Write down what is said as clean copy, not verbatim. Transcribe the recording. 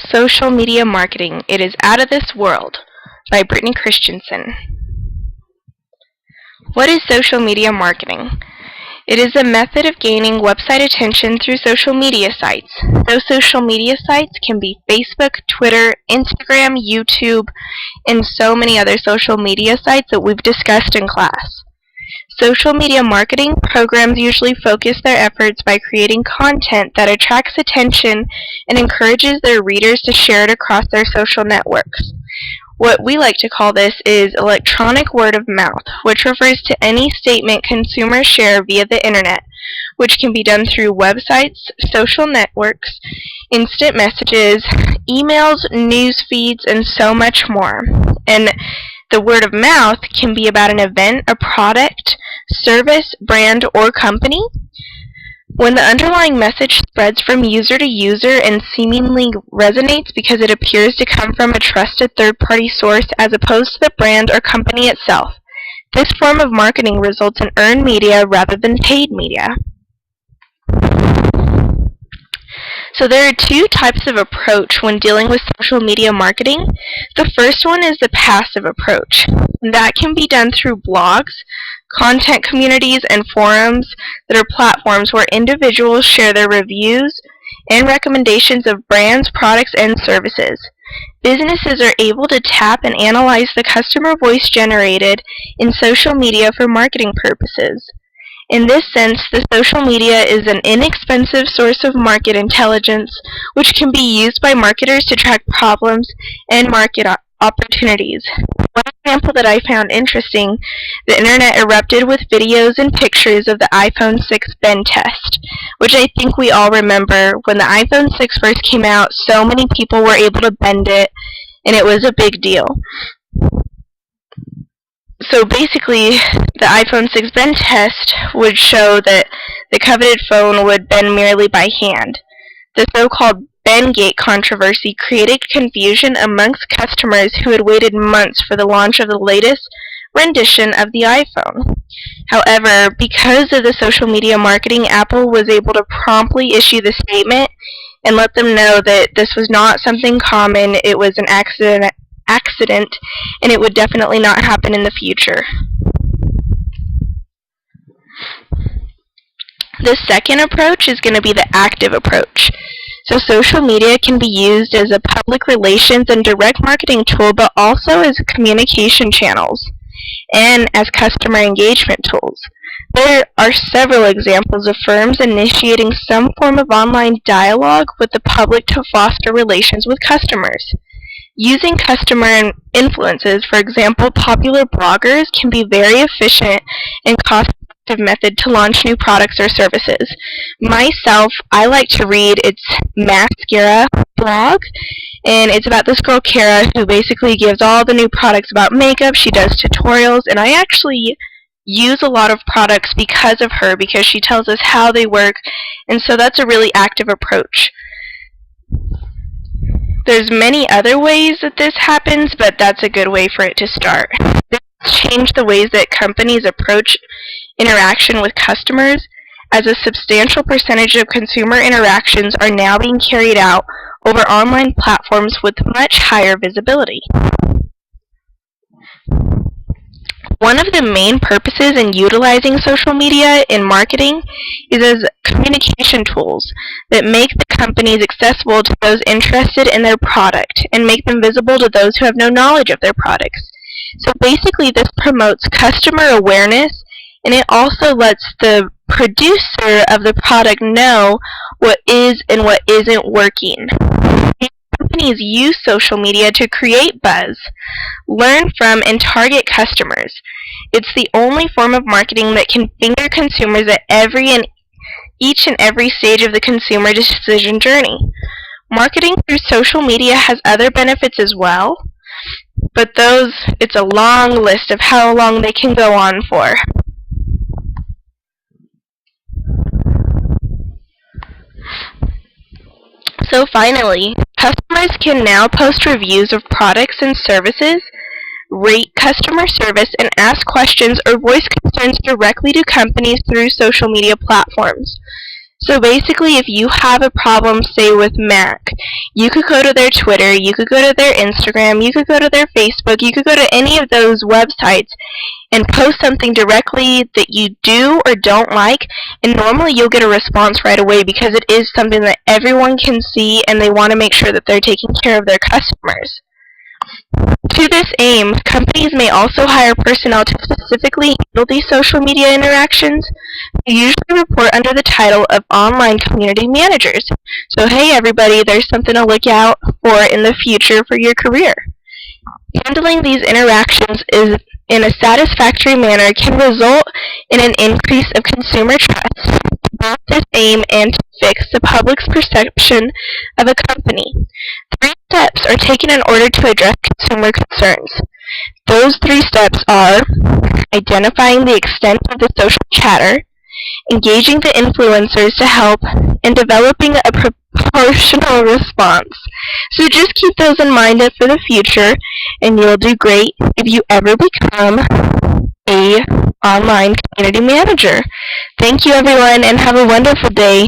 Social Media Marketing, It is Out of This World by Brittany Christensen. What is social media marketing? It is a method of gaining website attention through social media sites. Those social media sites can be Facebook, Twitter, Instagram, YouTube, and so many other social media sites that we've discussed in class. Social media marketing programs usually focus their efforts by creating content that attracts attention and encourages their readers to share it across their social networks. What we like to call this is electronic word of mouth, which refers to any statement consumers share via the internet, which can be done through websites, social networks, instant messages, emails, news feeds, and so much more. And the word of mouth can be about an event, a product, service, brand, or company. When the underlying message spreads from user to user and seemingly resonates because it appears to come from a trusted third-party source as opposed to the brand or company itself, this form of marketing results in earned media rather than paid media. So there are two types of approach when dealing with social media marketing. The first one is the passive approach. That can be done through blogs, content communities, and forums that are platforms where individuals share their reviews and recommendations of brands, products, and services. Businesses are able to tap and analyze the customer voice generated in social media for marketing purposes. In this sense, the social media is an inexpensive source of market intelligence which can be used by marketers to track problems and market opportunities. One example that I found interesting, the internet erupted with videos and pictures of the iPhone 6 bend test, which I think we all remember. When the iPhone 6 first came out, so many people were able to bend it, and it was a big deal. So basically, the iPhone 6 bend test would show that the coveted phone would bend merely by hand. The so-called Bendgate controversy created confusion amongst customers who had waited months for the launch of the latest rendition of the iPhone. However, because of the social media marketing, Apple was able to promptly issue the statement and let them know that this was not something common, it was an accident, and it would definitely not happen in the future. The second approach is going to be the active approach. So social media can be used as a public relations and direct marketing tool, but also as communication channels and as customer engagement tools. There are several examples of firms initiating some form of online dialogue with the public to foster relations with customers. Using customer influences, for example, popular bloggers can be very efficient and cost-effective method to launch new products or services. Myself, I like to read its Mascara blog, and it's about this girl, Kara, who basically gives all the new products about makeup. She does tutorials, and I actually use a lot of products because of her, because she tells us how they work, and so that's a really active approach. There's many other ways that this happens, but that's a good way for it to start. This has changed the ways that companies approach interaction with customers, as a substantial percentage of consumer interactions are now being carried out over online platforms with much higher visibility. One of the main purposes in utilizing social media in marketing is as communication tools that make the companies accessible to those interested in their product and make them visible to those who have no knowledge of their products. So basically this promotes customer awareness, and it also lets the producer of the product know what is and what isn't working. Companies use social media to create buzz, learn from, and target customers. It's the only form of marketing that can finger consumers at each and every stage of the consumer decision journey. Marketing through social media has other benefits as well, but it's a long list of how long they can go on for. So finally, customers can now post reviews of products and services, rate customer service, and ask questions or voice concerns directly to companies through social media platforms. So basically, if you have a problem, say with Mac, you could go to their Twitter, you could go to their Instagram, you could go to their Facebook, you could go to any of those websites and post something directly that you do or don't like, and normally you'll get a response right away because it is something that everyone can see and they want to make sure that they're taking care of their customers. To this aim, companies may also hire personnel to specifically handle these social media interactions. They usually report under the title of online community managers. So hey everybody, there's something to look out for in the future for your career. Handling these interactions in a satisfactory manner can result in an increase of consumer trust, to both this aim and to fix the public's perception of a company. 3 steps are taken in order to address consumer concerns. Those 3 steps are identifying the extent of the social chatter, engaging the influencers to help, and developing a proportional response. So just keep those in mind for the future, and you'll do great if you ever become a online community manager. Thank you everyone, and have a wonderful day.